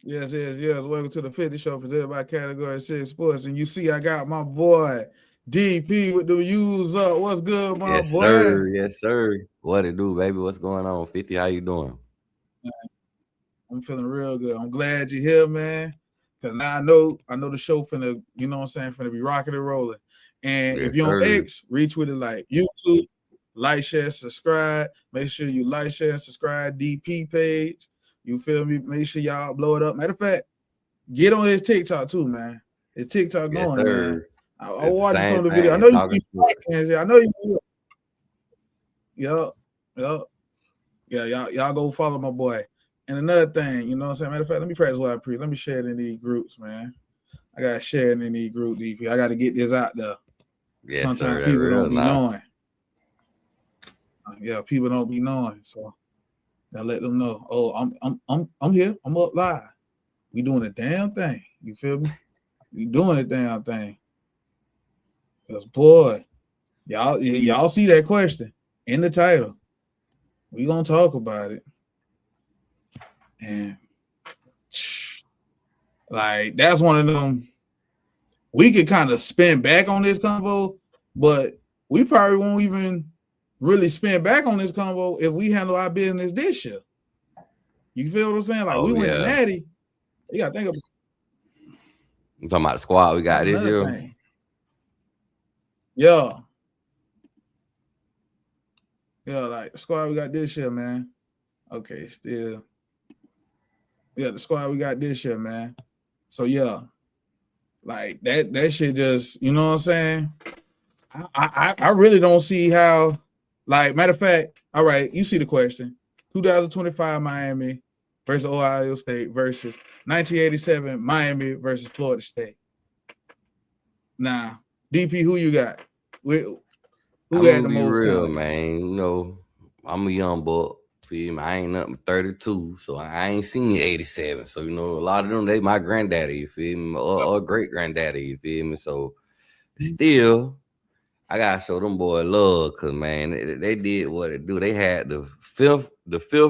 Yes. Welcome to the 50 Show presented by Category 6 Sports. And you see, I got my boy DP with the views up. What's good, my Yes, boy? sir. Yes, sir. What it do, baby? What's going on? 50, how you doing? I'm feeling real good. I'm glad you're here, man. Cause now I know the show finna, you know what I'm saying, finna be rocking and rolling. And if Yes, you're on sir. X, retweet it like YouTube, like, share, subscribe. Make sure you like, share, and subscribe DP page. You feel me? Make sure y'all blow it up. Matter of fact, get on his TikTok too, man. His TikTok Yes, going, man. sir. I It's the watched some same of the video. I thing. know you Talking see sports. podcasts. I know you. Yup. Yup. Yeah, y'all go follow my boy. And another thing, you know what I'm saying? Matter of fact, let me practice what I preach. Let me share it in these groups, man. I gotta share it in these group DP. I gotta get this out there. Yes, sir. Sometimes That people don't real be now. knowing. Yeah, people don't be knowing. So I let them know. Oh, I'm here. I'm up live. We doing a damn thing. You feel me? We doing a damn thing. Cause boy, y'all see that question in the title. We gonna talk about it. And like that's one of them. We could kind of spin back on this convo, but we probably won't even really spin back on this convo if we handle our business this year. You feel what I'm saying? Like we Oh, went to yeah. Natty. You gotta think about I'm talking about the squad we that's got this another year. thing. Yeah. Yeah, like the squad we got this year, man. Okay, still. Yeah, the squad we got this year, man. So yeah, like that shit just, you know what I'm saying? I really don't see how, like, matter of fact, all right, you see the question. 2025 Miami versus Ohio State versus 1987 Miami versus Florida State. Now, DP, who you got? Who I'm had gonna the be most real, talent? man. I'm a young buck. Feel me? I ain't nothing but 32, so I ain't seen 87. So, a lot of them, they my granddaddy, you feel me? Or great granddaddy, you feel me? So, still, I gotta show them boy love, cause man, they did what it do. They had the fifth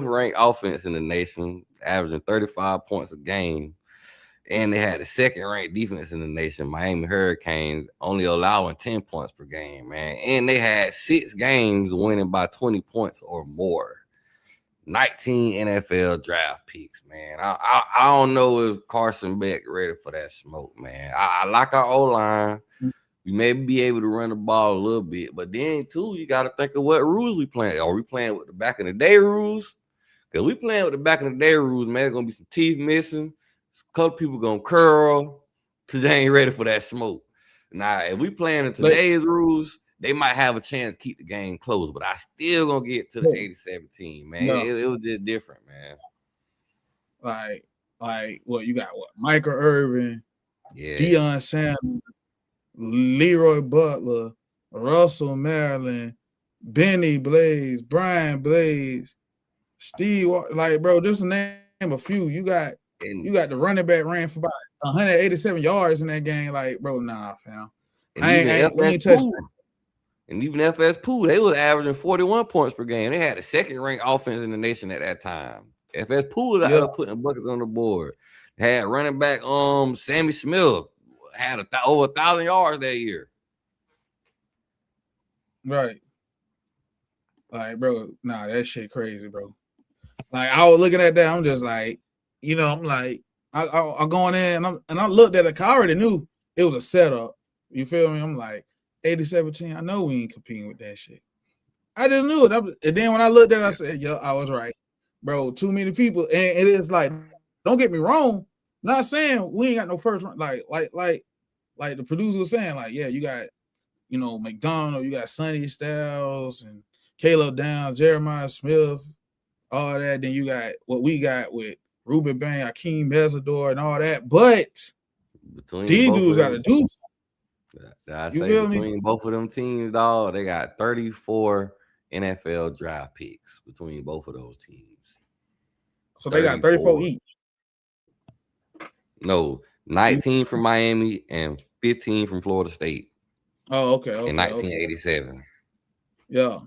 ranked offense in the nation, averaging 35 points a game, and they had the second ranked defense in the nation, Miami Hurricanes, only allowing 10 points per game, man. And they had 6 games winning by 20 points or more. 19 NFL draft picks, man. I don't know if Carson Beck ready for that smoke, man. I like our O line. We may be able to run the ball a little bit, but then too, you got to think of what rules we playing. Are we playing with the back in the day rules? Because we playing with the back in the day rules, man. There's gonna be some teeth missing. A couple people gonna curl. Cause they ain't ready for that smoke. Now, if we playing in Like, today's rules, they might have a chance to keep the game close, but I still gonna get to the 87 team, man. yeah, It was just different, man. like, like what you got? What Michael Irvin, Deion Yes. Sanders, Leroy Butler, Russell Maryland, Benny Blaze, Brian Blaze, Steve. Like, bro, just to name a few. You got And the running back ran for about 187 yards in that game. Like, bro, nah, fam. and even We FS ain't touching that. Pool. And even FS Pool, they was averaging 41 points per game. They had the second ranked offense in the nation at that time. FS Pool was out Yeah, there putting buckets on the board. They had running back Sammy Smith had over 1,000 yards that year. right. Like, bro, nah, that shit crazy, bro. Like, I was looking at that, I'm just like, I'm like, I going in and I looked at it. I already knew it was a setup. You feel me? I'm like, 80-17. I know we ain't competing with that shit. I just knew it. And then when I looked at it, I Yeah. said, yo, I was right. Bro, too many people. And it is like, don't get me wrong. Not saying we ain't got no first run. Like the producer was saying, like, yeah, you got, McDonald, you got Sonny Styles and Caleb Downs, Jeremiah Smith, all that. Then you got what we got with Ruben Bain, Akeem Mesidor, and all that. But Between these both of dudes got to them, do something. I You say feel me? between both of them teams, dog, they got 34 NFL draft picks between both of those teams. So they got 34 34. each. No, You, 19 from Miami and 15 from Florida State oh, in okay. 1987. Yeah.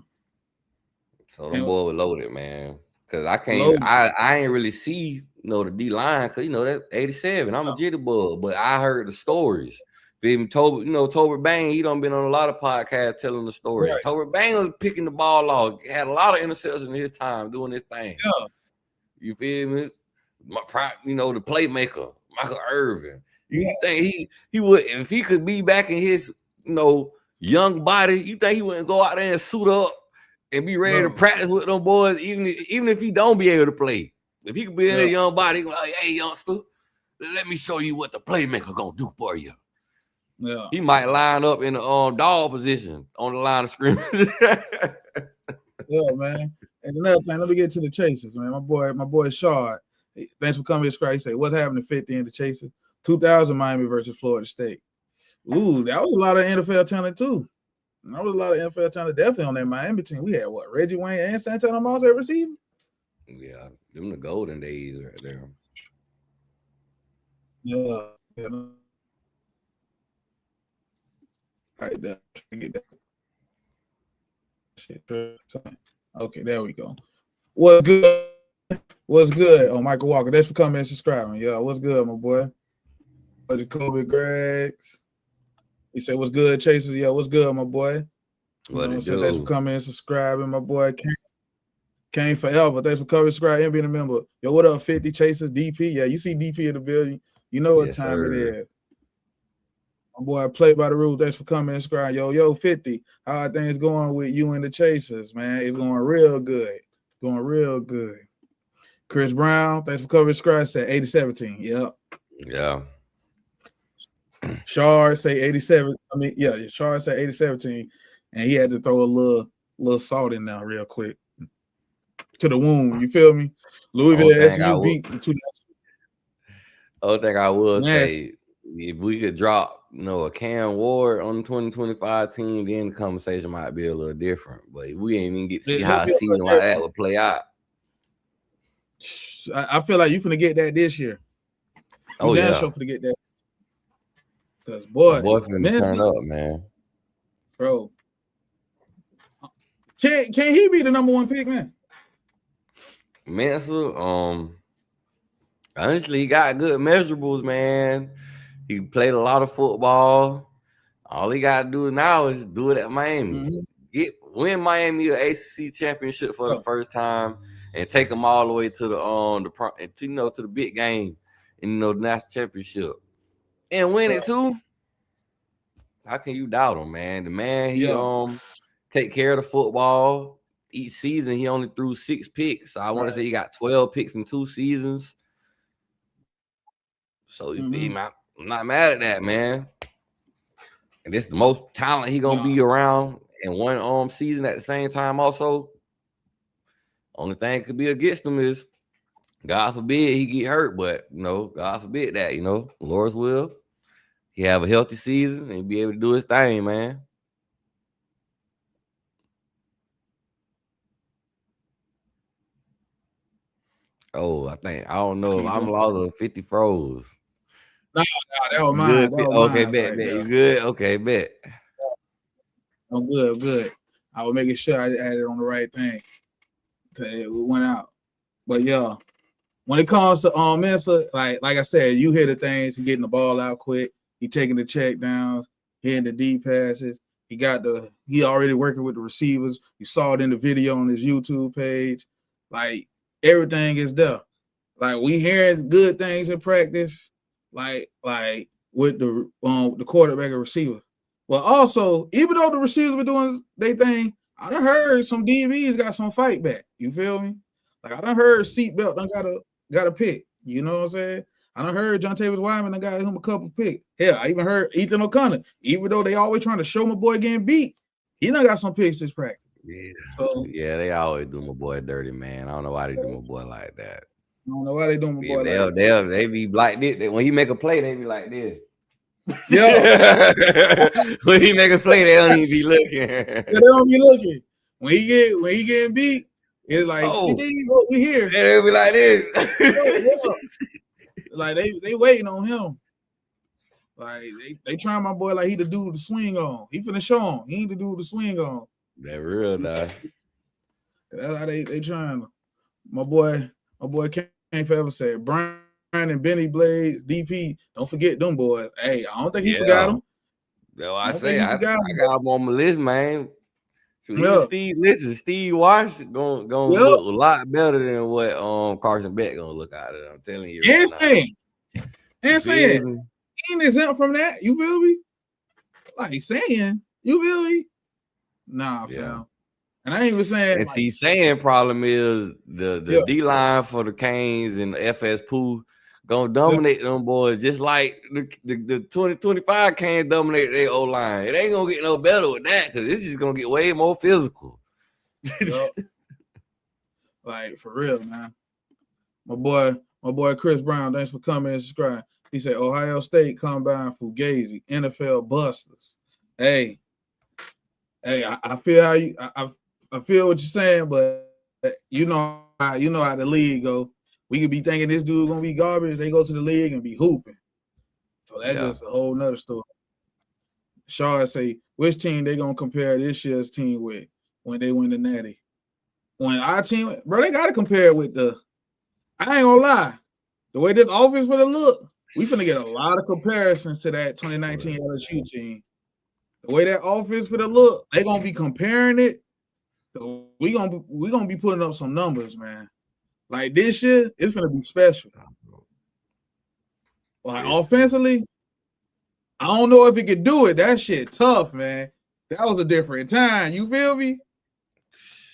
So them And boys were loaded, man. Cause I can't, low. I ain't really see the D line, because that 87. I'm a jitterbug, but I heard the stories. Tolbert Bang, he done been on a lot of podcasts telling the story. Right. Tolbert Bang was picking the ball off, had a lot of interceptions in his time doing this thing. Yeah. You feel me? The playmaker, Michael Irvin. You think he would, if he could be back in his young body, you think he wouldn't go out there and suit up and be ready to practice with them boys, even if he don't be able to play? If he could be in a young body, like, hey, youngster, let me show you what the playmaker gonna do for you. Yeah, he might line up in the dog position on the line of scrimmage. Yeah, man. And another thing, let me get to the Chasers, man. My boy Shard. Thanks for coming to Scratch. He said, "What happened to 50 in the Chasers? 2000 Miami versus Florida State." Ooh, that was a lot of NFL talent too. That was a lot of NFL talent definitely on that Miami team. We had Reggie Wayne and Santana Moss at receiver. Yeah, them the golden days right there. Yeah. Right there. Get that. Okay, there we go. What's good? What's good? Oh, Michael Walker. Thanks for coming and subscribing. Yeah, what's good, my boy? Jacoby Greggs. He said, "What's good, Chasers?" Yeah, what's good, my boy? Thanks for coming and subscribing, my boy. Came forever. Thanks for coming, subscribing, and being a member. Yo, what up, 50 Chasers? DP. Yeah, you see DP in the building. You know what time it is. My boy, Play by the Rules. Thanks for coming and subscribing. Yo, 50. How are things going with you and the Chasers, man? It's going real good. Going real good. Chris Brown, thanks for covering Scratch at 80-17. Yep. Yeah. Shard say 87. Shard say 80-17. And he had to throw a little salt in there real quick to the wound. You feel me? Louisville SU beat the 2000. Other thing I will say, if we could drop a Cam Ward on the 2025 team, then the conversation might be a little different. But we ain't even get to see how a season like that would play out. I feel like you're gonna get that this year. Oh yeah, sure for to get that. Cause boy finna turn up, man. Bro, can he be the number 1 pick, man? Mensa, honestly, he got good measurables, man. He played a lot of football. All he got to do now is do it at Miami. Win Miami an ACC championship for the first time, and take them all the way to the big game in the national championship, and win it too. How can you doubt him, man? The man, he take care of the football. Each season, he only threw 6 picks. So I want to say he got 12 picks in 2 seasons. So I'm not mad at that, man. And this is the most talent he gonna be around in one season at the same time. Also, only thing could be against him is, God forbid he get hurt, but God forbid that, Lord's will. He have a healthy season and be able to do his thing, man. Oh, I don't know if I'm lost of 50 froze. No, that was mine. Okay, bet. You good? Okay, bet. I'm good. I was making sure I had it on the right thing. It went out. But yeah, when it comes to Mensa, like I said, you hear the things. He getting the ball out quick. He taking the check downs, hitting the deep passes. He already working with the receivers. You saw it in the video on his YouTube page. Like, everything is there. Like, we hearing good things in practice, like with the quarterback and receiver. Well, also, even though the receivers were doing their thing, I done heard some DBs got some fight back. You feel me? Like, I done heard Seatbelt done got a pick. You know what I'm saying? I done heard John Tavis Wyman done got him a couple picks. Hell, I even heard Ethan O'Connor. Even though they always trying to show my boy getting beat, he done got some picks this practice. Yeah. So, they always do my boy dirty, man. I don't know why they do my boy like that. I don't know why they do my boy like that. They be like this. When he make a play, they be like this. Yeah. When he make a play, they don't even be looking. They don't be looking. When he getting beat, it's like, we here. They be like this. Like they waiting on him. Like they trying my boy like he the dude to swing on. He finna show him. He ain't the dude to swing on. That real, though. That's how they trying. My boy ain't forever said Brian and Benny Blades, DP. Don't forget them boys. Hey, I don't think he forgot them. That's what I say. I got them on my list, man. So Steve Wash gonna look a lot better than what Carson Beck gonna look out of. I'm telling you. Insane. Insane. He ain't exempt from that. You feel me? Like saying, you feel me? Nah, fam. And I ain't even saying. And like, saying problem is the D line for the Canes and the FS Pool gonna dominate them boys just like the 2025 Canes dominate their O line. It ain't gonna get no better with that because it's just gonna get way more physical. Like for real, man. My boy Chris Brown, thanks for coming and subscribing. He said Ohio State combine Fugazi, NFL busters. Hey, I feel how you I feel what you're saying, but you know how the league go. We could be thinking this dude gonna be garbage. They go to the league and be hooping. So that's just a whole nother story. Shaw say, which team they gonna compare this year's team with when they win the Natty? When our team, bro, they gotta compare it with I ain't gonna lie. The way this offense for the look, we finna get a lot of comparisons to that 2019 LSU team. The way that offense for the look, they gonna be comparing it. We gonna be putting up some numbers, man. Like this year, it's gonna be special. Like offensively, I don't know if it could do it. That shit tough, man. That was a different time. You feel me?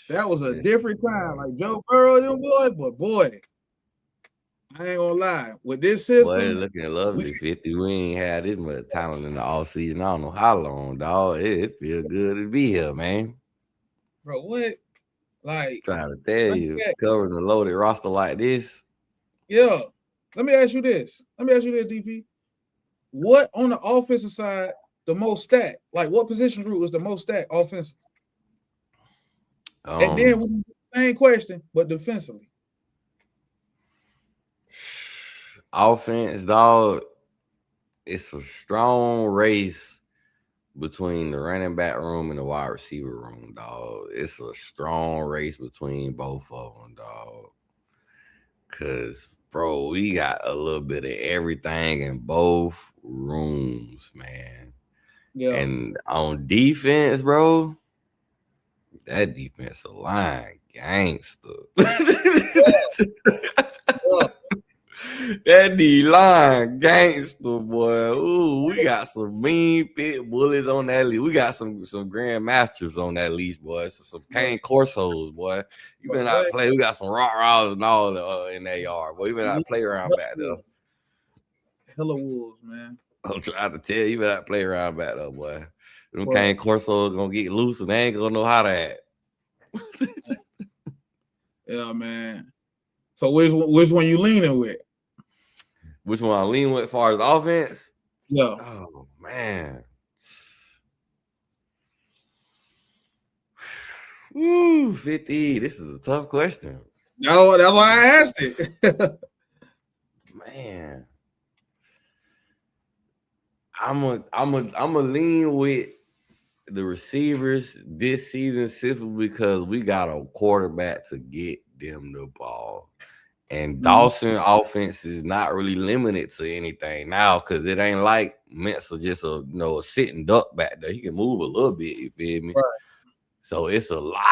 That was a different time. Like Joe Burrow, them boys, but boy, I ain't gonna lie. With this system, boy, looking lovely, 50. We ain't had this much talent in the off season. I don't know how long, dog. It feels good to be here, man. Bro, what? Like, trying to tell you, covering a loaded roster like this. Yeah. Let me ask you this, DP. What on the offensive side, the most stacked? Like, what position group was the most stacked offensive? And then we do the same question, but defensively. Offense, dog, it's a strong race between the running back room and the wide receiver room, dog. It's a strong race between both of them, dog. Because, bro, we got a little bit of everything in both rooms, man. Yeah. And on defense, bro, that defensive line, gangster. That D-line gangster, boy. Ooh, we got some mean pit bullies on that leash. We got some grandmasters on that leash, boy. Some cane corsos, boy. You been out play. We got some rock and all in that yard, boy. You been out play around back there. Hella wolves, man. I'm trying to tell you, been out play around back there, boy. Them cane corsos gonna get loose and they ain't gonna know how to act. Yeah, man. So which one you leaning with? Which one I lean with as far as offense? Yeah. Oh, man. Ooh, 50. This is a tough question. No, that's why I asked it. Man. I'm a lean with the receivers this season simply because we got a quarterback to get them the ball. And Dawson offense is not really limited to anything now because it ain't like Mensa just a sitting duck back there. He can move a little bit, you feel me? Right. So it's a lot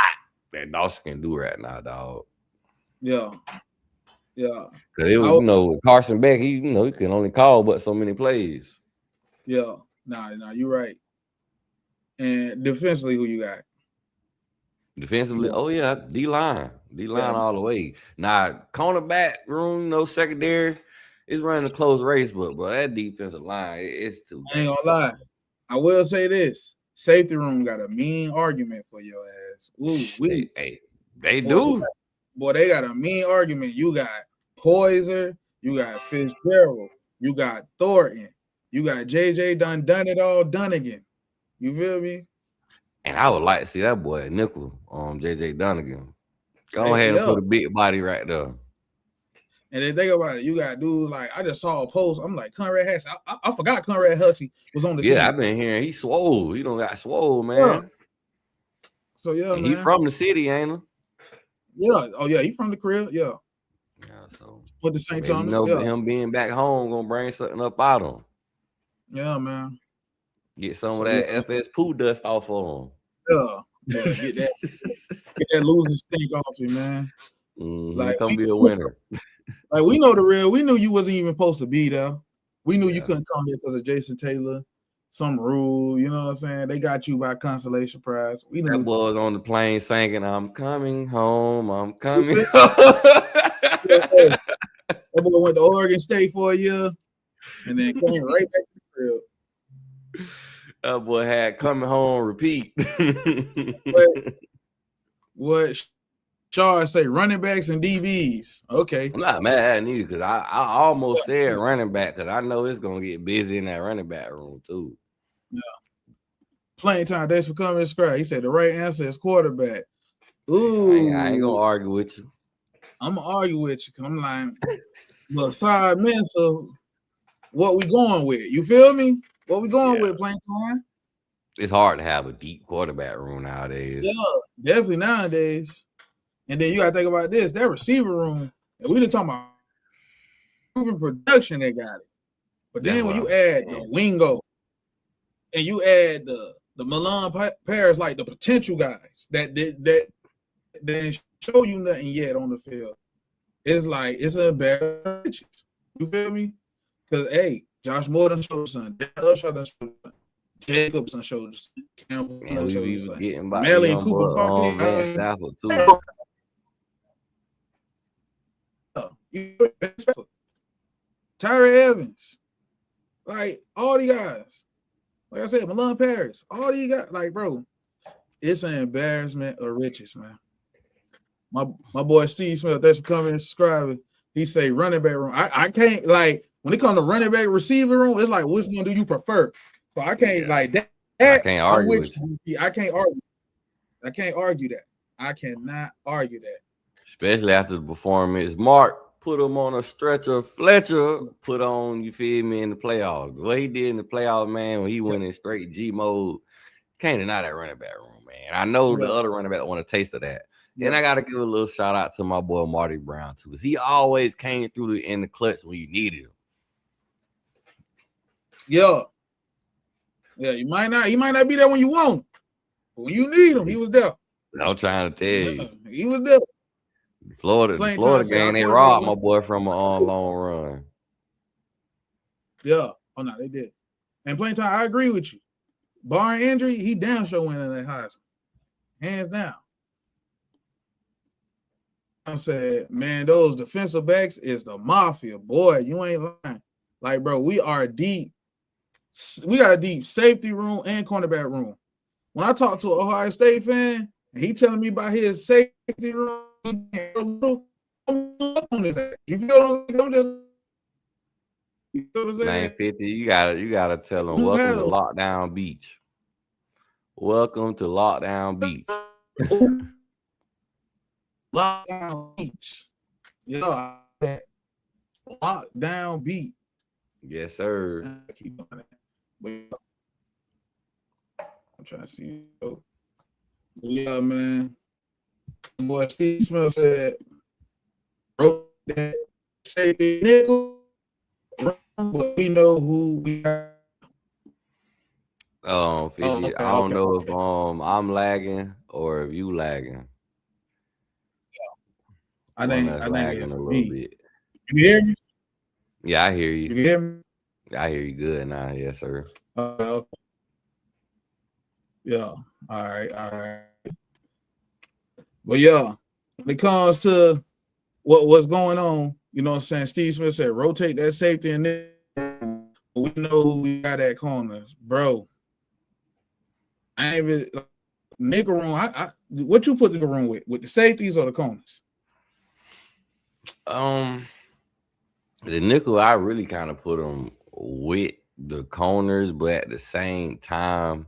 that Dawson can do right now, dog. Yeah. Yeah. Because it was, Carson Beck, he can only call but so many plays. Yeah. Nah, you're right. And defensively, who you got? Defensively, D-line all the way. Now, cornerback room, secondary, it's running a close race, but bro, that defensive line, it's too bad. I ain't gonna lie. I will say this: safety room got a mean argument for your ass. Ooh, they do. Boy, they got a mean argument. You got Poyser, you got Fitzgerald, you got Thornton, you got JJ done it all done again. You feel me? And I would like to see that boy at nickel, JJ Dunnigan. Go ahead and put a big body right there. And then think about it, you got dudes like I just saw a post. I'm like Conrad Hutchie. I forgot Conrad Hutchie was on the team. Yeah, I've been hearing he swole. He don't got swole, man. Yeah. So man. He from the city, ain't he? Yeah. Oh yeah, he from the crib. Yeah. So with the St. maybe, Thomas. him being back home gonna bring something up out of him. Yeah, man. Get some So, of that FS poo dust off of him. Yeah, get that losing stink off you, man. Like, come be a winner. Like, we know the real. We knew you wasn't even supposed to be there. We knew you couldn't come here because of Jason Taylor. Some rule, you know what I'm saying? They got you by consolation prize. We knew that boy was on the plane singing, "I'm coming home, I'm coming home." That boy went to Oregon State for a year and then came right back to the crib. That boy had coming home repeat. What Shaw say? Running backs and DBs. Okay. I'm not mad neither because I almost said running back because I know it's gonna get busy in that running back room too. Yeah. Playing time. Thanks for coming, Scrap. He said the right answer is quarterback. Ooh, I ain't gonna argue with you. I'm gonna argue with you because I'm like, look, side man. So what we going with? You feel me? What we going with? Playing time. It's hard to have a deep quarterback room nowadays. Yeah, definitely nowadays. And then you gotta think about this: that receiver room, and we didn't talk about proven production. They got it, but then when you add the Wingo and you add the Milan Paris, like the potential guys that didn't show you nothing yet on the field, it's like it's a bad. You feel me? Because hey, Josh Moore done showed something. Upshaw done showed something. Jacobs done showed something. Campbell done showed something. Melly and Cooper Park. Man, Stafford too. Tyree Evans, like all these guys, like I said, Milan Paris, all these guys, like bro, it's an embarrassment of riches, man. My boy Steve Smith, thanks for coming and subscribing. He say running back room. I can't like when it comes to running back receiver room, it's like which one do you prefer? So I can't like that. I can't argue with you. I can't argue. I can't argue that. I cannot argue that. Especially after the performance. Mark put him on a stretcher. Fletcher put on, you feel me, in the playoffs. What he did in the playoffs, man, when he went in straight G mode, can't deny that running back room, man. I know the other running back want a taste of that. And I got to give a little shout out to my boy Marty Brown, too, because he always came through in the clutch when you needed him. Yeah, he might not be there when you want him, but when you need him, he was there. I'm trying to tell you. He was there. Florida game, they robbed my boy from a long run. Yeah. Oh, no, they did. And playing time, I agree with you. Barring injury, he damn sure winning that Heisman. Hands down. I said, man, those defensive backs is the mafia. Boy, you ain't lying. Like, bro, we are deep. We got a deep safety room and cornerback room. When I talk to an Ohio State fan, and he telling me about his safety room, you feel what I'm saying? 950, you gotta tell them welcome to Lockdown Beach. Welcome to Lockdown Beach. Lockdown Beach. Yeah. Lockdown Beach. Yes, sir. I'm trying to see. Yeah, man. Boy, Steve Smith said, bro, that safety nickel, but we know who we got. 50. Okay, I don't know if I'm lagging or if you lagging. I think lagging a little bit. You hear me? Yeah, I hear you. You hear me? I hear you good now. Yes, sir. Okay. Yeah. All right. But yeah, when it comes to what's going on, you know what I'm saying? Steve Smith said, rotate that safety and then we know who we got at corners, bro. I ain't even nickel room. What you put the room with the safeties or the corners? The nickel, I really kind of put them with the corners, but at the same time,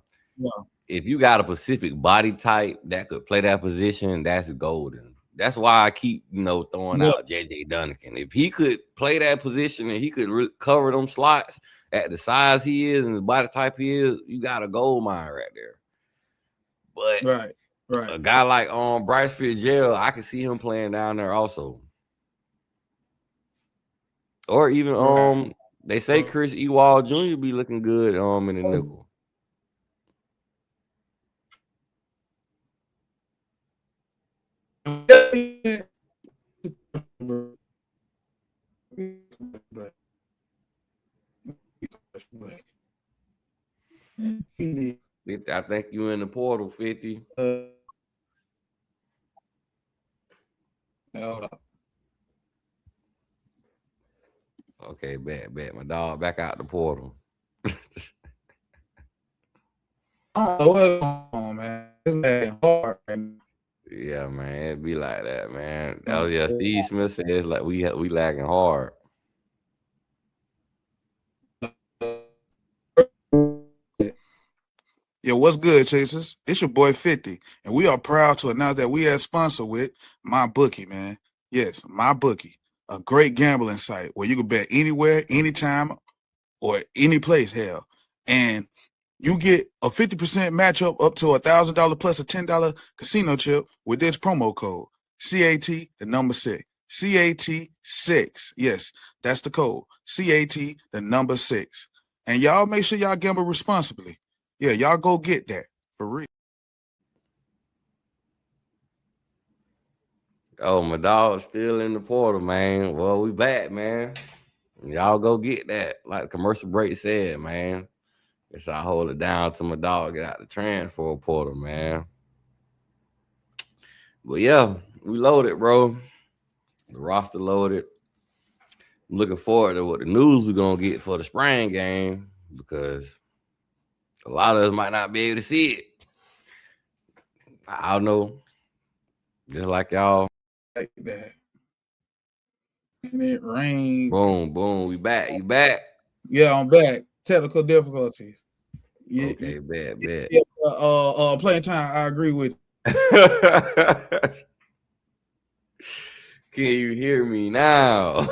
if you got a specific body type that could play that position, that's golden. That's why I keep, throwing out JJ Duncan. If he could play that position and he could cover them slots at the size he is and the body type he is, you got a gold mine right there. But a guy like Bryce Fitzgerald, I can see him playing down there also. Or even they say Chris Ewald Jr. be looking good in the nickel. I think you in the portal, 50. Hold up. Okay, bet. My dog back out the portal. I don't know what's going on, man. It's hard. Yeah, man, it be like that, man. Oh yeah, Steve Smith says like we lagging hard. Yo, what's good, Chasers? It's your boy 50, and we are proud to announce that we have sponsor with MyBookie, man. Yes, MyBookie, a great gambling site where you can bet anywhere, anytime, or any place, hell. And you get a 50% matchup up to $1,000 plus a $10 casino chip with this promo code, CAT, the number 6. CAT6. Yes, that's the code. CAT, the number 6. And y'all make sure y'all gamble responsibly. Yeah, y'all go get that for real. Oh, my dog's still in the portal, man. Well, we back, man. Y'all go get that. Like the commercial break said, man. Guess I hold it down till my dog get out the transfer portal, man. But yeah, we loaded, bro. The roster loaded. I'm looking forward to what the news we're gonna get for the spring game because a lot of us might not be able to see it. I don't know. Just like y'all. Like that. And it rained. Boom. We back. You back? Yeah, I'm back. Technical difficulties. Yeah, okay, bet. Yeah, playing time, I agree with you. Can you hear me now?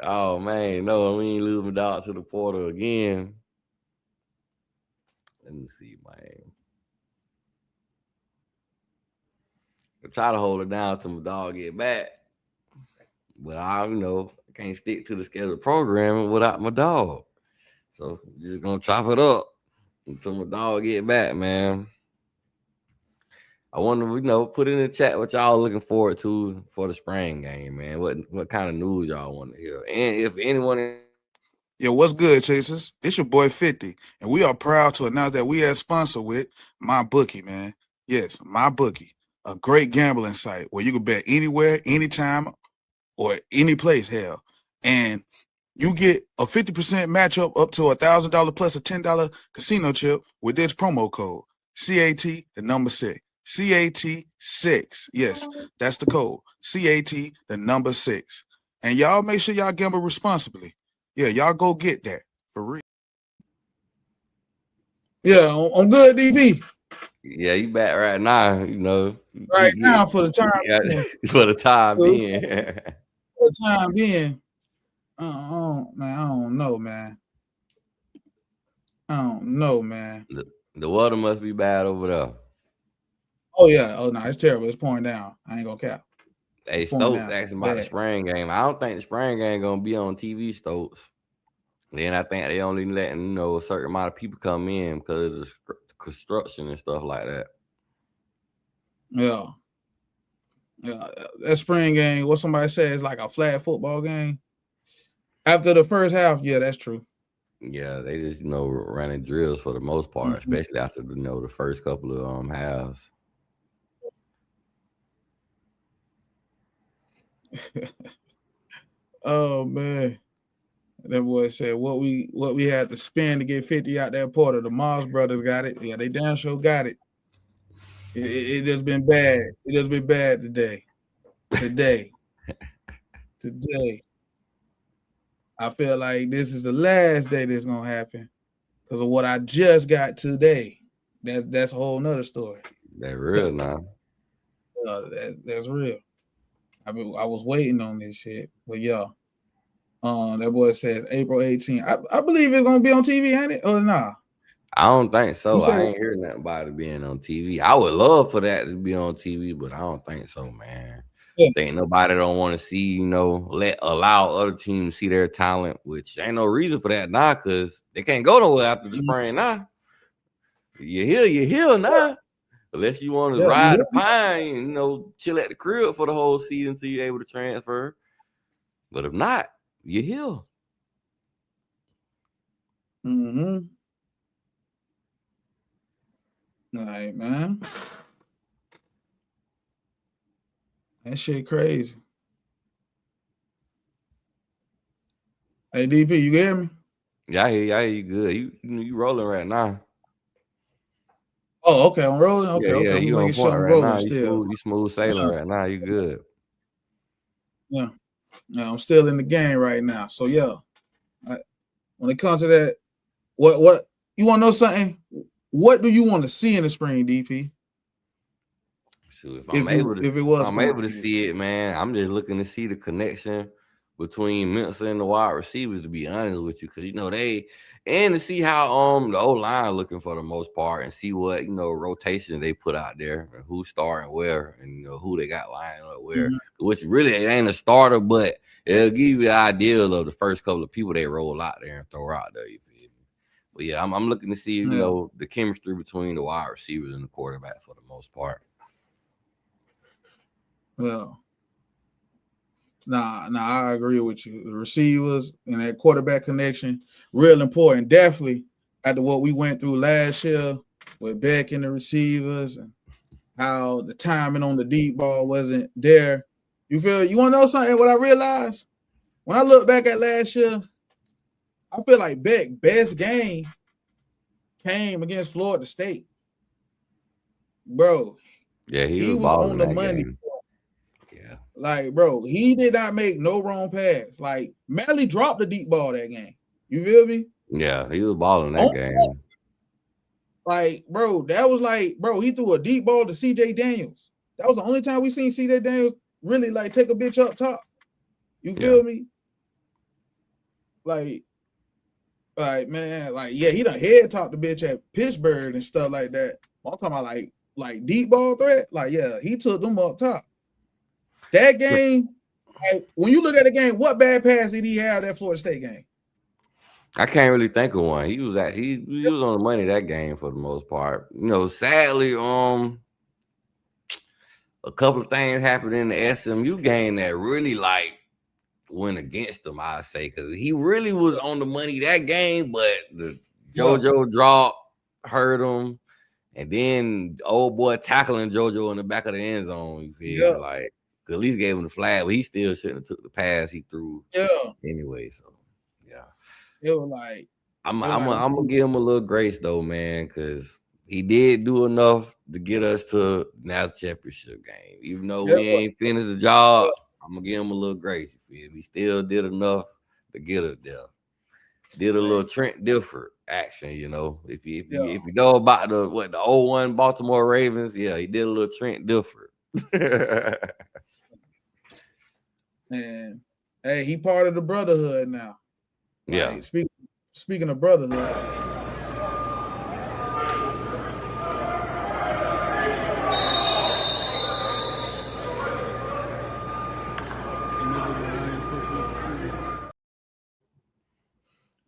Oh man, no, we ain't lose my dog to the portal again. Let me see, man. I try to hold it down till my dog get back, but I can't stick to the scheduled programming without my dog. So just gonna chop it up until my dog get back, man. I wonder, put in the chat what y'all looking forward to for the spring game, man. What kind of news y'all want to hear? And if anyone. Yo, what's good, Chasers? It's your boy 50, and we are proud to announce that we have sponsor with MyBookie, man. Yes, MyBookie, a great gambling site where you can bet anywhere, anytime, or any place, hell. And you get a 50% matchup up to $1,000 plus a $10 casino chip with this promo code, CAT, the number 6. CAT6. Yes, that's the code. CAT, the number 6. And y'all make sure y'all gamble responsibly. Yeah, y'all go get that for real. Yeah, I'm good, DB. Yeah, you back right now, Right now for the time being. For the time being. For the time being. Man, I don't know, man. I don't know, man. The water must be bad over there. Oh, yeah. Oh, no, it's terrible. It's pouring down. I ain't gonna cap. Hey, Stokes asking about the spring game. I don't think the spring game gonna be on TV, Stokes. Then I think they only letting a certain amount of people come in because of the construction and stuff like that. Yeah, that spring game. What somebody said is like a flag football game. After the first half, yeah, that's true. Yeah, they just running drills for the most part, especially after the first couple of halves. Oh man. That boy said what we had to spend to get 50 out that portal. The Moss brothers got it. Yeah, they damn sure got it. It just been bad. It just been bad today. Today. I feel like this is the last day this gonna happen because of what I just got today. That's a whole nother story. That's real now. That's real. I was waiting on this shit, but yeah. That boy says April 18th. I believe it's gonna be on TV, ain't it? Or nah? I don't think so. You said I ain't hearing nothing about it being on TV. I would love for that to be on TV, but I don't think so, man. yeah. Think nobody don't want to see, allow other teams to see their talent, which ain't no reason for that now, because they can't go nowhere after the spring now. You're here now. Unless you want to ride the pine, chill at the crib for the whole season until you're able to transfer. But if not, you're here. Mm-hmm. All right, man. That shit crazy. Hey, DP, you hear me? Yeah, I hear you good. You rolling right now. Oh, okay. I'm rolling. Okay, Yeah, I'm you on making sure point I'm right rolling now. still. You smooth sailing right now. You good. Yeah. I'm still in the game right now. So yeah, when it comes to that, what you want to know something? What do you want to see in the spring, DP? Shoot, if I'm able to you. see it, man, I'm just looking to see the connection between Mensa and the wide receivers, to be honest with you, because and to see how the O-line looking for the most part, and see what rotation they put out there, and who's starting where, and who they got lining up where, which really it ain't a starter, but it'll give you an idea of the first couple of people they roll out there and throw out there. You feel me? But yeah, I'm looking to see the chemistry between the wide receivers and the quarterback for the most part. Well, nah, I agree with you. The receivers and that quarterback connection, real important. Definitely after what we went through last year with Beck and the receivers and how the timing on the deep ball wasn't there. You want to know something? What I realized when I look back at last year, I feel like Beck's best game came against Florida State. Bro. Yeah, he was on the money. Game. Yeah. Like, bro, he did not make no wrong pass. Like, Malley dropped the deep ball that game. You feel me? Yeah, he was balling that game. Like, bro, that was like, bro, he threw a deep ball to CJ Daniels. That was the only time we seen CJ Daniels really like take a bitch up top. You feel me? Like, man, like, yeah, he done head topped the bitch at Pittsburgh and stuff like that. I'm talking about like deep ball threat. Like, yeah, he took them up top. That game, like, when you look at the game, what bad pass did he have that Florida State game? I can't really think of one. He was on the money that game for the most part. Sadly, a couple of things happened in the SMU game that really went against him, I say, because he really was on the money that game, but the JoJo drop hurt him, and then old boy tackling JoJo in the back of the end zone. You feel me? Like, at least gave him the flag, but he still shouldn't have took the pass he threw. Anyway, so yeah. It was like I'm gonna give him a little grace though, man, because he did do enough to get us to national championship game. Even though we ain't finished the job, I'm gonna give him a little grace. You feel me? He still did enough to get us there. Did a little Trent Dilfer action, If you know about the 0-1 Baltimore Ravens, yeah, he did a little Trent Dilfer. And hey, he part of the brotherhood now. Yeah. Like, speaking of brotherhood.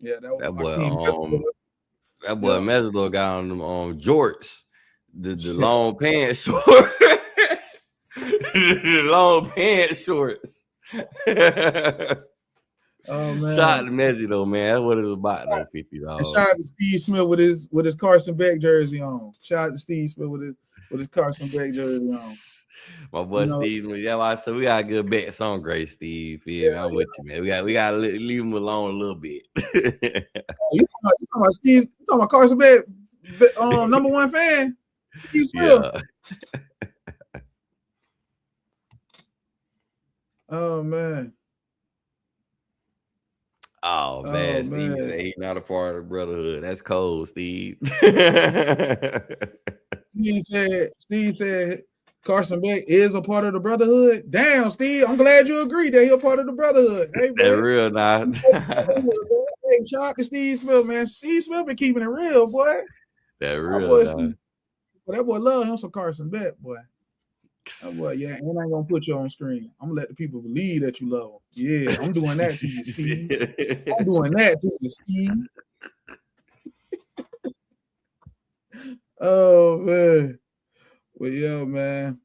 Yeah, that boy Mesidor got on them jorts, the long pants shorts. The long pants shorts. Oh man! Shout out to Messi though, man. That's what it was about. Though, $50. Shout out to Steve Smith with his Carson Beck jersey on. Shout out to Steve Smith with his Carson Beck jersey on. My boy Steve, so we got a good bet song, great Steve. Yeah, I'm with you, man. We got to leave him alone a little bit. You talking about Steve? You talking about Carson Beck? Number one fan, Steve Smith. Yeah. Oh man. Oh man, Steve said he's not a part of the brotherhood. That's cold, Steve. Steve said Carson Beck is a part of the brotherhood. Damn, Steve, I'm glad you agree that he's a part of the brotherhood. Hey, That real now. Hey, shout out to Steve Smith, man. Steve Smith been keeping it real, boy. That That real boy, now. Steve, that boy love him some Carson Beck, boy. That boy, yeah, and I ain't gonna put you on screen. I'm gonna let the people believe that you love him. Yeah, I'm doing that to you, Steve. I'm doing that to you, Steve. Oh man. Well, yeah, man.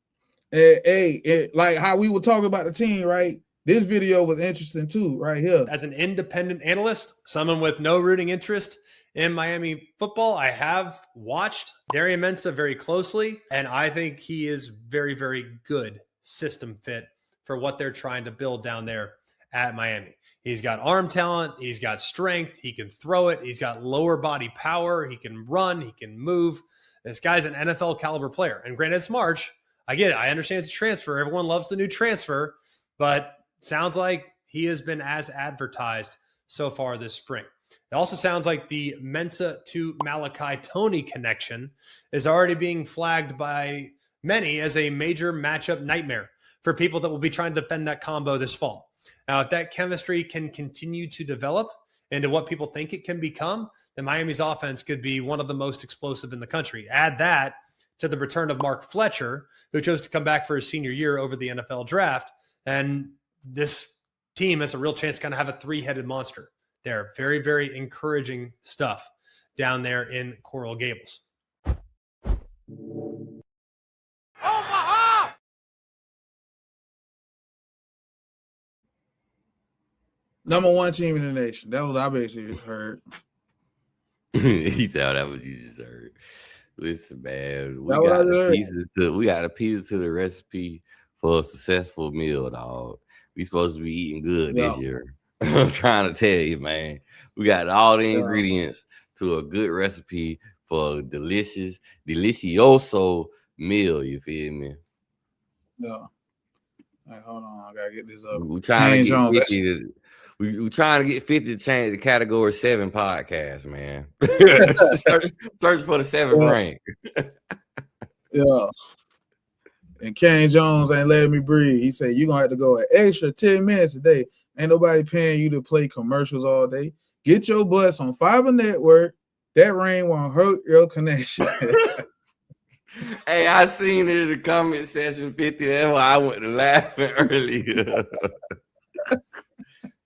Hey, like how we were talking about the team, right? This video was interesting too, right here. As an independent analyst, someone with no rooting interest in Miami football, I have watched Darian Mensah very closely, and I think he is very, very good system fit for what they're trying to build down there at Miami. He's got arm talent. He's got strength. He can throw it. He's got lower body power. He can run. He can move. This guy's an NFL caliber player. And granted, it's March. I get it. I understand it's a transfer. Everyone loves the new transfer, but sounds like he has been as advertised so far this spring. It also sounds like the Mensah to Malachi Tony connection is already being flagged by many as a major matchup nightmare for people that will be trying to defend that combo this fall. Now, if that chemistry can continue to develop into what people think it can become, then Miami's offense could be one of the most explosive in the country. Add that to the return of Mark Fletcher, who chose to come back for his senior year over the NFL draft, and this team has a real chance to kind of have a three-headed monster there. Very, very encouraging stuff down there in Coral Gables. Omaha! Number one team in the nation. That was I basically heard. He said that was you just heard. Listen, man, we That got was the it. pieces to the recipe for a successful meal, dog. We supposed to be eating good this year. I'm trying to tell you, man. We got all the ingredients to a good recipe for a delicioso meal. You feel me? Yeah. Right, hold on, I gotta get this up. We're trying to get 50. We're trying to get 50 to change the category 7 podcast, man. search for the 7th rank. Yeah. And Kane Jones ain't letting me breathe. He said, you're going to have to go an extra 10 minutes a day. Ain't nobody paying you to play commercials all day. Get your butts on Fiber Network. That rain won't hurt your connection. Hey, I seen it in the comment section 50. That's why I went to laughing earlier.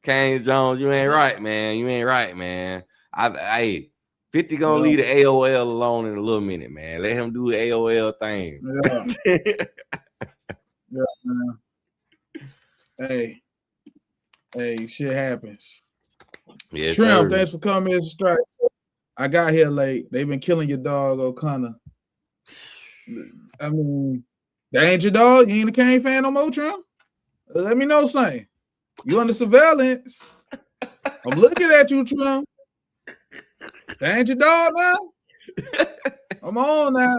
Kane Jones, you ain't right, man. You ain't right, man. Hey, 50 gonna leave the AOL alone in a little minute, man. Let him do the AOL thing. Yeah, man. Hey, shit happens. Yes, Trim, thanks for coming in. Strike. I got here late. They've been killing your dog, O'Connor. I mean, that ain't your dog. You ain't a Kane fan no more, Trim? Let me know something. You under surveillance. I'm looking at you, Trim. That ain't your dog now? Come on now.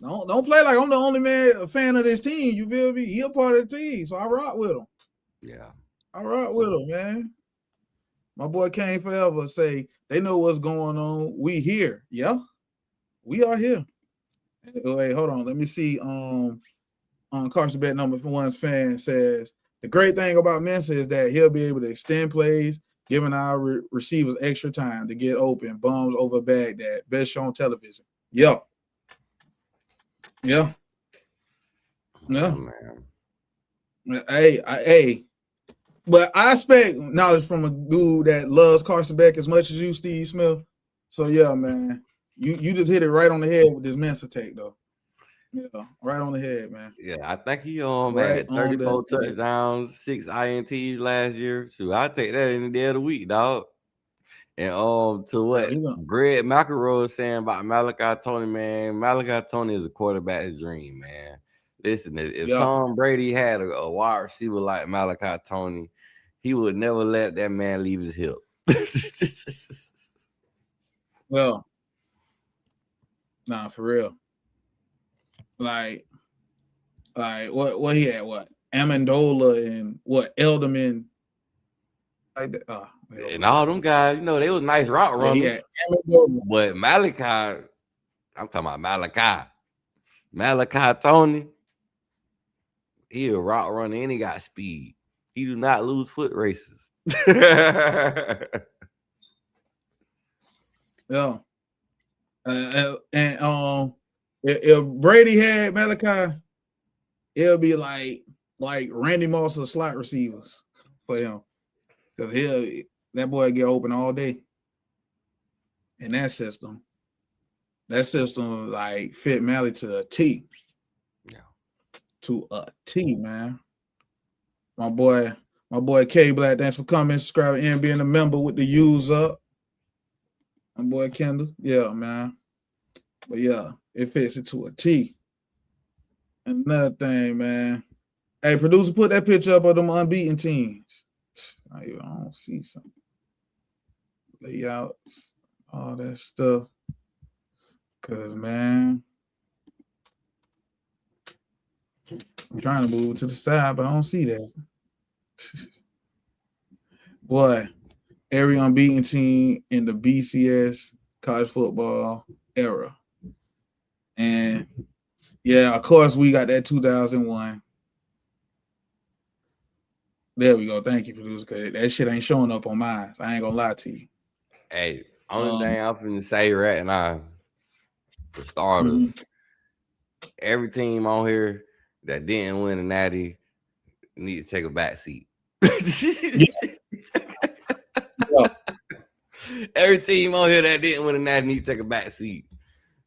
Don't play like I'm the only a fan of this team. You feel me? He a part of the team, so I rock with him. Yeah. I rock with him, man. My boy Kane forever say they know what's going on. We here. Yeah. We are here. Wait, hold on. Let me see. Carson Bet number one's fan says the great thing about Mensah is that he'll be able to extend plays, giving our receivers extra time to get open. Bums over Baghdad. Best show on television. Yeah. Yeah. Yeah. Oh, hey. But I expect knowledge from a dude that loves Carson Beck as much as you, Steve Smith. So yeah, man. You just hit it right on the head with this Mensah take, though. Yeah, right on the head, man. Yeah, I think he had 34 touchdowns, 6 INTs last year. Shoot, I'll take that any day of the week, dog. And to what Greg McElroy is saying about Malachi Tony, man. Malachi Tony is a quarterback's dream, man. Listen, if Tom Brady had a wide receiver like Malachi Tony, he would never let that man leave his hip. Well, nah, for real. Like what he had, what Amendola and what Elderman, like that. And all them guys, they was nice route runners. But Malachi, I'm talking about Malachi Tony. He a route runner and he got speed. He do not lose foot races. Yeah. If Brady had Malachi, it'll be like Randy Moss or slot receivers for him. Because that boy get open all day. In that system. That system like fit Mally to a T. Yeah. To a T, man. My boy K Black, thanks for coming, subscribing, and being a member with the U's up. My boy Kendall. Yeah, man. But yeah, it fits it to a T. Another thing, man. Hey, producer, put that picture up of them unbeaten teams. I don't see something. Layouts, all that stuff. Cause man, I'm trying to move to the side, but I don't see that. Boy, every unbeaten team in the BCS college football era. And yeah, of course, we got that 2001. There we go. Thank you, producer. Cause that shit ain't showing up on mine. So I ain't gonna lie to you. Hey, only thing I'm finna say right now, for starters, every team on here that didn't win a natty need to take a back seat. Yeah. Every team on here that didn't win a natty need to take a back seat.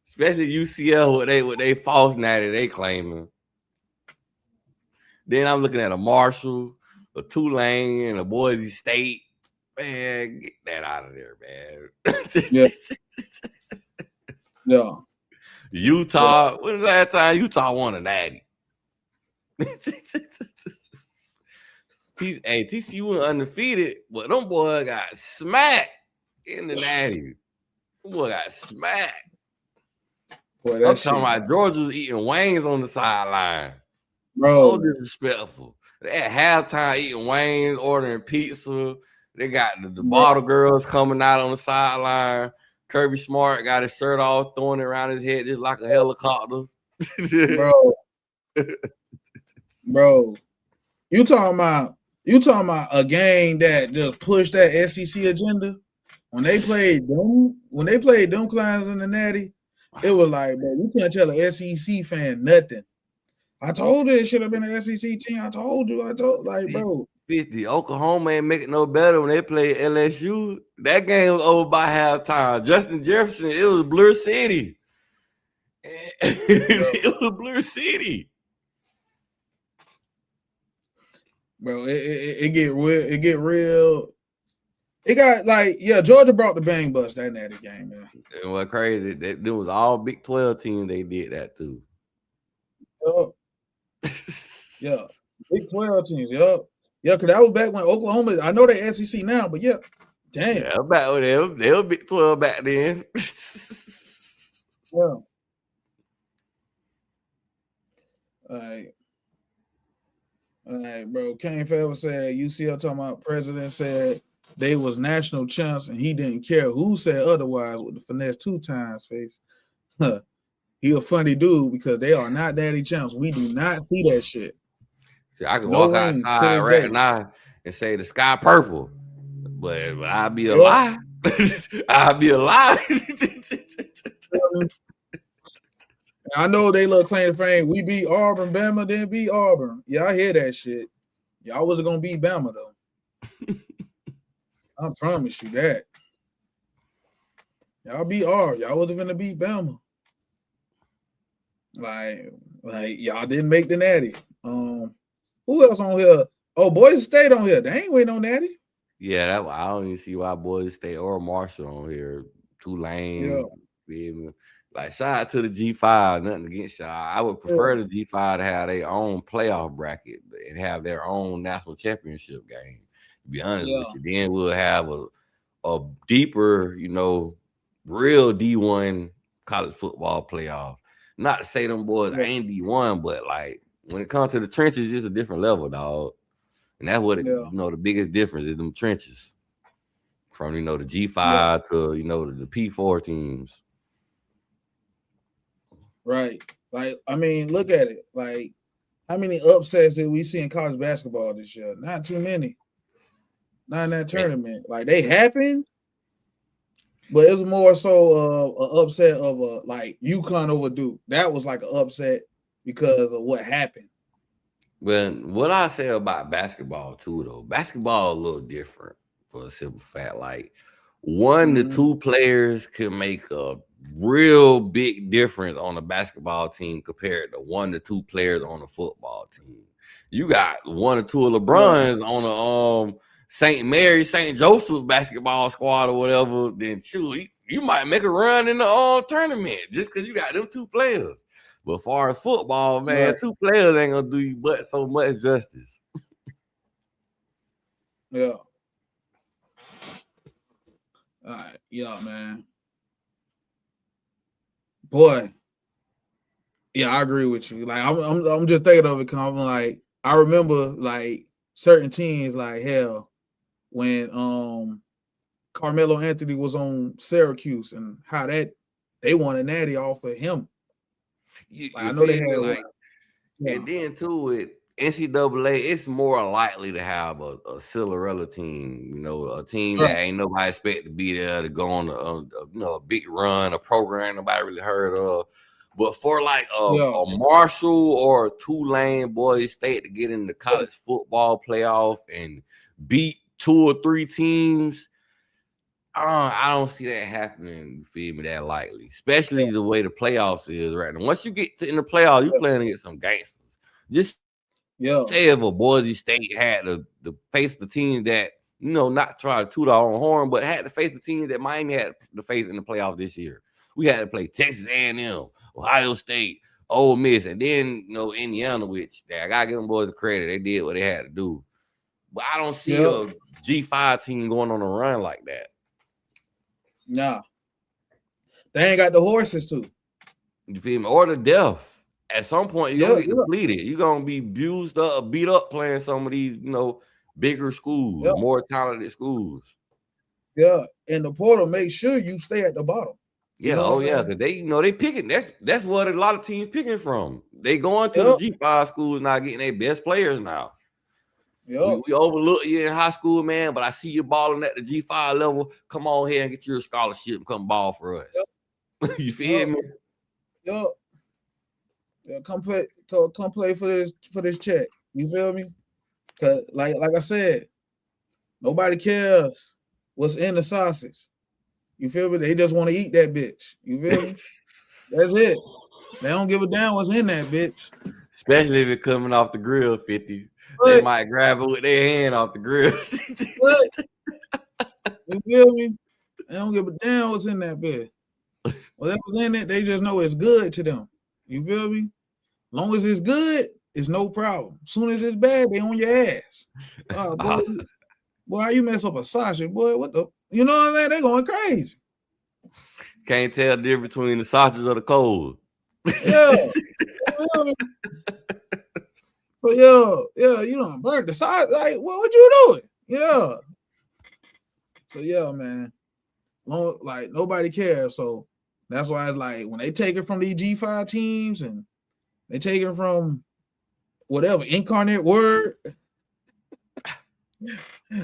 Especially UCL, what they false natty they claiming. Then I'm looking at a Marshall, a Tulane, and a Boise State. Man, get that out of there, man. Yeah. Yeah. Utah, when was the last time Utah won a natty? TCU went undefeated, but them boys got smacked in the natty. Them boy got smacked. Boy, I'm talking about Georgia's eating wings on the sideline. Bro. So disrespectful. They at halftime eating wings, ordering pizza. They got the bottle girls coming out on the sideline. Kirby Smart got his shirt off, throwing it around his head just like a helicopter. Bro. You talking about a game that just pushed that SEC agenda? When they played them clients in the natty, it was like, bro, you can't tell an SEC fan nothing. I told you it should have been an SEC team. I told like, bro. 50. Oklahoma ain't make it no better when they played LSU. That game was over by halftime. Justin Jefferson, it was Blur City. It was Blur City. Bro, it get real. It got like, yeah, Georgia brought the bang bus that natty game, man. And what crazy, there was all Big 12 teams they did that too. Yeah. Big 12 teams, yeah, because that was back when Oklahoma, I know they're SEC now, but yeah, damn. Yeah, back when they were Big 12 back then. Yeah. All right, bro. Kane Felber said UCL talking about president said they was national champs and he didn't care who said otherwise with the finesse 2 times face. He a funny dude because they are not daddy champs. We do not see that shit. See, I can walk outside right now and say the sky purple, but I'll be a lie. I'll be a lie. I know they look claim to fame. We beat Auburn, Bama, then beat Auburn. Yeah, I hear that shit. Y'all wasn't gonna beat Bama though. I promise you that. Y'all beat Auburn. Y'all wasn't gonna beat Bama. Like y'all didn't make the natty. Who else on here? Oh, Boise State on here. They ain't waiting on natty. Yeah, I don't even see why Boise State or Marshall on here. Tulane. Yeah. Like, shout out to the G5. Nothing against y'all. I would prefer the G5 to have their own playoff bracket and have their own national championship game. To be honest with you, then we'll have a deeper, real D1 college football playoff. Not to say them boys ain't D1, but like when it comes to the trenches, it's a different level, dog. And that's what the biggest difference is them trenches. From the G5 to the P4 teams. Right. Like, I mean, look at it. Like, How many upsets did we see in college basketball this year? Not too many. Not in that tournament. Like they happened, but it was more so an upset of a like UConn over Duke. That was like an upset because of what happened. Well, what I say about basketball too, though, basketball a little different for a simple fact. Like one to two players could make a real big difference on a basketball team compared to 1 to 2 players on a football team. You got 1 or 2 of LeBrons on a St. Mary, St. Joseph basketball squad or whatever, then shoot, you might make a run in the tournament just because you got them 2 players. But as far as football, man, 2 players ain't gonna do you but so much justice. Yeah. All right, yeah, man. Boy, yeah, I agree with you. Like, I'm just thinking of it because I'm like, I remember like certain teams, like hell, when Carmelo Anthony was on Syracuse and how that they won a natty off of him. I know they had like, and then too with NCAA, it's more likely to have a Cinderella team, you know, a team that ain't nobody expect to be there to go on a big run, a program nobody really heard of. But for like a Marshall or a Tulane Boys State to get in the college football playoff and beat 2 or 3 teams, I don't see that happening. You feel me? That likely, especially the way the playoffs is right now. Once you get in the playoffs, you playing against some gangsters. Just say if a Boise State had to face the team that, you know, not try to toot our own horn, but had to face the team that Miami had to face in the playoffs this year. We had to play Texas A&M, Ohio State, Ole Miss, and then, you know, Indiana, which I gotta give them boys the credit. They did what they had to do. But I don't see a G5 team going on a run like that. Nah. They ain't got the horses to. You feel me? Or the depth. At some point, you're gonna get depleted. You're gonna be beat up playing some of these, you know, bigger schools, more talented schools. Yeah, and the portal makes sure you stay at the bottom. Yeah, because they, you know, they picking. That's what a lot of teams picking from. They going to the G5 schools now, getting their best players now. We overlook you in high school, man, but I see you balling at the G5 level. Come on here and get your scholarship and come ball for us. You feel me? Yeah, come play for this check. You feel me? Cause like I said, nobody cares what's in the sausage. You feel me? They just want to eat that bitch. You feel me? That's it. They don't give a damn what's in that bitch. Especially if it's coming off the grill, 50. They might grab it with their hand off the grill. You feel me? They don't give a damn what's in that bitch. Whatever's in it, they just know it's good to them. You feel me? Long as it's good, it's no problem. As soon as it's bad, they on your ass. Boy, how you mess up a sausage, boy? What the? You know what I'm saying? They going crazy. Can't tell the difference between the sausage or the cold. Yeah. So you don't burn the sausage. Like, what you doing? Yeah. So yeah, man. Like nobody cares. So that's why it's like when they take it from these G5 teams and they take it from whatever incarnate word.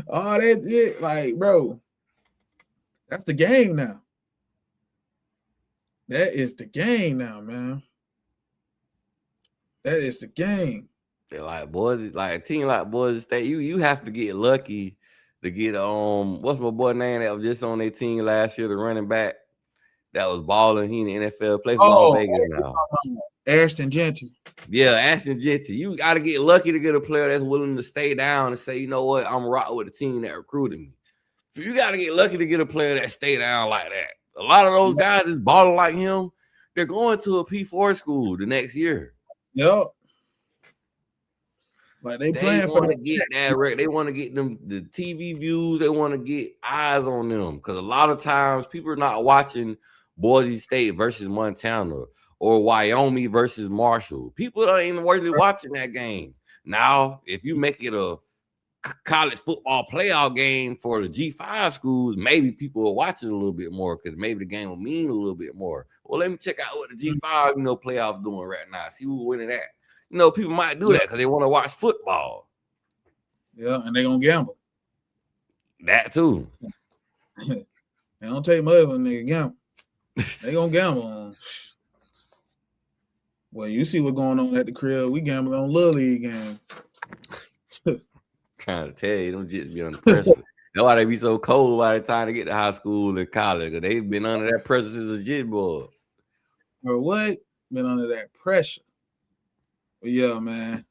Oh, that like, bro, that's the game now. That is the game now, man. That is the game. They're like boys, like a team like Boise State. You have to get lucky to get what's my boy name that was just on their team last year, the running back that was balling. He in the NFL, play for Las Vegas now. Ashton Jeanty. Yeah, Ashton Jeanty. You got to get lucky to get a player that's willing to stay down and say, you know what, I'm rocking with the team that recruited me. So you got to get lucky to get a player that stay down like that. A lot of those guys that's balling like him, they're going to a P4 school the next year. Yep. Like they playing for that. They want to get them the TV views. They want to get eyes on them because a lot of times people are not watching Boise State versus Montana or Wyoming versus Marshall. People aren't even really watching that game. Now, if you make it a college football playoff game for the G5 schools, maybe people will watch it a little bit more because maybe the game will mean a little bit more. Well, let me check out what the G5 playoffs doing right now. See who's winning that. You know, people might do that because they want to watch football. Yeah, and they gonna gamble. That too. They don't take money when they gamble. They gonna gamble. Well, you see what's going on at the crib. We gamble on Little League games. Trying to tell you, them just be under pressure. That's why they be so cold by the time they get to high school and college. Because they've been under that pressure since a jit boy. Or what? Been under that pressure. But yeah, man.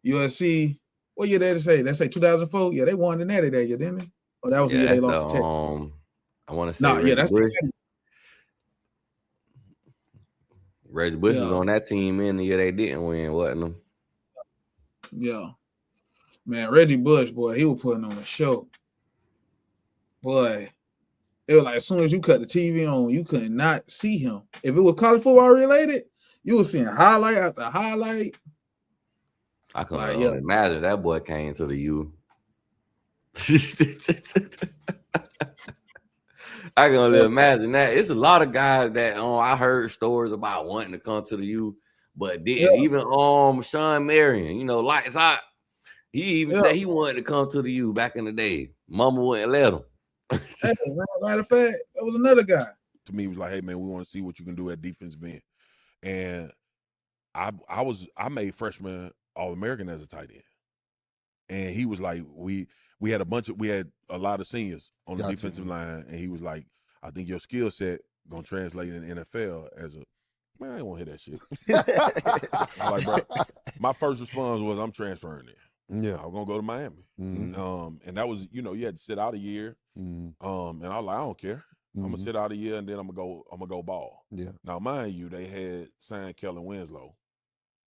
USC, what year did they say? They say 2004? Yeah, they won the Natty that year, didn't they? Or that was the year they lost to Texas. I want to say that's Bush. Reggie Bush was on that team in the year they didn't win, wasn't them? Yeah. Man, Reggie Bush, boy, he was putting on a show. Boy, it was like as soon as you cut the TV on, you could not see him. If it was college football related, you were seeing highlight after highlight. I can imagine that boy came to the U. I can only imagine that. It's a lot of guys that I heard stories about wanting to come to the U, but didn't. Even Sean Marion, you know, lights out. He even said he wanted to come to the U back in the day. Mama wouldn't let him. Hey, matter of fact, that was another guy. To me, he was like, "Hey man, we want to see what you can do at defensive end." And I made freshman All-American as a tight end, and he was like, we had a lot of seniors on the defensive line, and he was like, "I think your skill set gonna translate in the NFL as a." Man, I ain't want to hear that shit. I'm like, bro, my first response was, "I'm transferring there. Yeah, I'm gonna go to Miami." Mm-hmm. And that was, you had to sit out a year. Mm-hmm. And I was like, I don't care. Mm-hmm. I'm gonna sit out a year and then I'm gonna go ball. Yeah. Now, mind you, they had signed Kellen Winslow,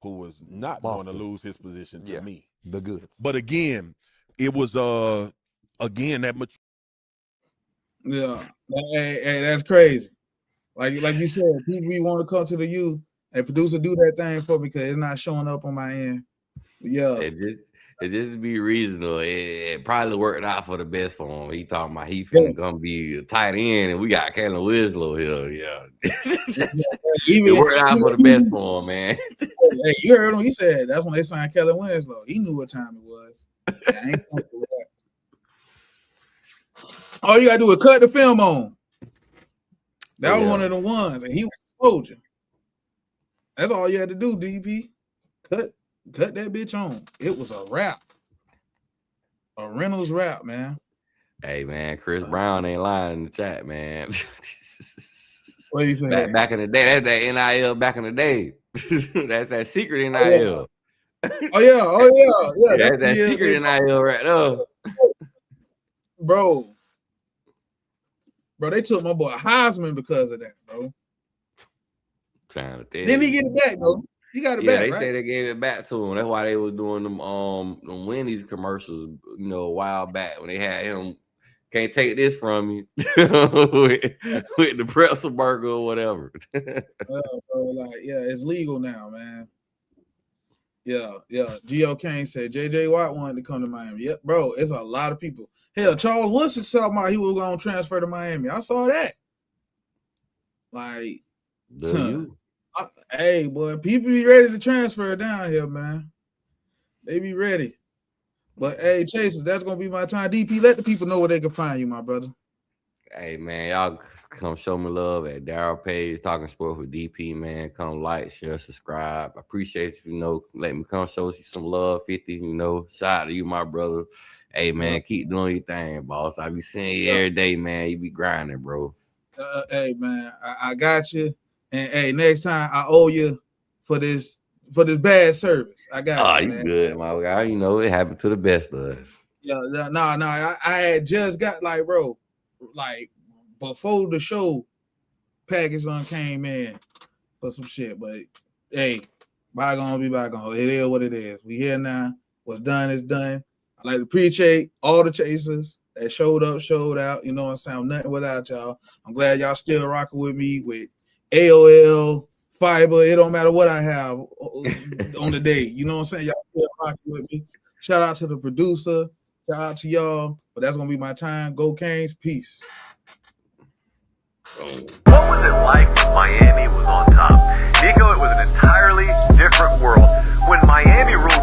who was not going to lose his position to me. The goods. But again, it was that much. Yeah. Hey, that's crazy. Like you said, people want to come to the U. Hey, producer, do that thing for me because it's not showing up on my end. Yeah. It just be reasonable. It probably worked out for the best for him. He talking about he finna gonna be a tight end, and we got Kellen Winslow here. Yeah, it worked out for the best for him, man. Hey, you heard him. He said that's when they signed Kellen Winslow. He knew what time it was. I ain't with that. All you gotta do is cut the film on. That was one of the ones, and he was a soldier. That's all you had to do, DP. Cut that bitch on. It was a wrap. A Reynolds wrap, man. Hey, man, Chris Brown ain't lying in the chat, man. What do you think? Back in the day, that's that NIL back in the day. That's that secret NIL. Oh, yeah. That's that secret NIL right there. Bro, they took my boy Heisman because of that, bro. Trying to tell Didn't he get it back, though? He got it back, they right? say they gave it back to him. That's why they were doing them Wendy's commercials, a while back when they had him. Can't take this from you with the pretzel burger or whatever. It's legal now, man. Yeah. Gio Kane said J.J. Watt wanted to come to Miami. Yep, bro, it's a lot of people. Hell, Charles Woodson said about he was going to transfer to Miami. I saw that. Like, hey, boy, people be ready to transfer down here, man. They be ready. But, hey, Chase, that's going to be my time. DP, let the people know where they can find you, my brother. Hey, man, y'all come show me love at Daryl Page, Talking Sports with DP, man. Come like, share, subscribe. I appreciate you, letting me come show you some love, 50, shout out to you, my brother. Hey, man, keep doing your thing, boss. I be seeing you every day, man. You be grinding, bro. Hey, man, I got you. And hey, next time I owe you for this bad service. I got you. You good, my guy. It happened to the best of us. Yeah, no. I had just got bro, before the show, package came in for some shit. But hey, bygone be bygone. It is what it is. We here now. What's done is done. I like to appreciate all the chasers that showed up, showed out. You know what I'm saying? I'm nothing without y'all. I'm glad y'all still rocking with me with AOL, fiber. It don't matter what I have on the day. You know what I'm saying? Y'all still rocking with me. Shout out to the producer. Shout out to y'all. But that's going to be my time. Go Canes. Peace. What was it like when Miami was on top? Nico, it was an entirely different world. When Miami ruled